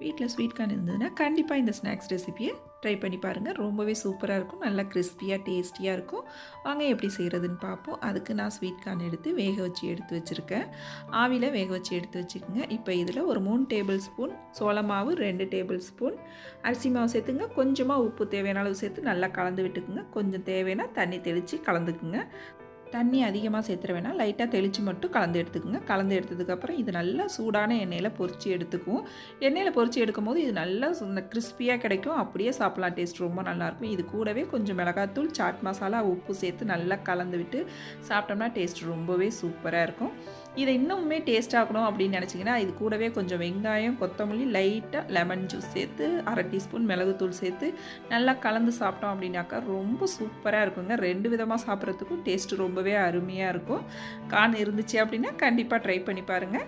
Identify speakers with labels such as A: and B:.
A: வீட்டில் sweet corn இருந்ததுன்னா கண்டிப்பாக இந்த ஸ்நாக்ஸ் ரெசிபியை ட்ரை பண்ணி பாருங்கள். ரொம்பவே சூப்பராக இருக்கும். நல்லா கிறிஸ்பியாக டேஸ்டியாக இருக்கும். வாங்க எப்படி செய்கிறதுன்னு பார்ப்போம். அதுக்கு நான் ஸ்வீட் கார்ன் எடுத்து வேக வச்சு எடுத்து வச்சுருக்கேன். ஆவியில் வேக வச்சு எடுத்து வச்சுக்கோங்க. இப்போ இதில் ஒரு 3 டேபிள் ஸ்பூன் சோள மாவு, 2 டேபிள் ஸ்பூன் அரிசி மாவு சேர்த்துங்க. கொஞ்சமாக உப்பு தேவையான அளவு சேர்த்து நல்லா கலந்து விட்டுக்குங்க. கொஞ்சம் தேவைன்னா தண்ணி தெளித்து கலந்துக்குங்க. தண்ணி அதிகமாக சேர்த்துற வேணாம், லைட்டாக தெளித்து மட்டும் கலந்து எடுத்துக்கோங்க. கலந்து எடுத்ததுக்கப்புறம் இது நல்லா சூடான எண்ணெயில் பொரித்து எடுத்துக்குவோம். எண்ணெயில் பொரித்து எடுக்கும்போது இது நல்லா கிறிஸ்பியாக கிடைக்கும். அப்படியே சாப்பிட்லாம். டேஸ்ட் ரொம்ப நல்லாயிருக்கும். இது கூடவே கொஞ்சம் மிளகாத்தூள், சாட் மசாலா, உப்பு சேர்த்து நல்லா கலந்து விட்டு சாப்பிட்டோம்னா டேஸ்ட் ரொம்பவே சூப்பராக இருக்கும். இதை இன்னுமே டேஸ்ட் ஆகணும் அப்படின்னு நினச்சிங்கன்னா இது கூடவே கொஞ்சம் வெங்காயம், கொத்தமல்லி, லைட்டாக லெமன் ஜூஸ் சேர்த்து 1/2 டீஸ்பூன் மிளகுத்தூள் சேர்த்து நல்லா கலந்து சாப்பிட்டோம் அப்படின்னாக்கா ரொம்ப சூப்பராக இருக்குங்க. 2 விதமாக சாப்பிட்றதுக்கும் டேஸ்ட்டு ரொம்பவே அருமையாக இருக்கும். கார்ன் இருந்துச்சு அப்படின்னா கண்டிப்பாக ட்ரை பண்ணி பாருங்கள்.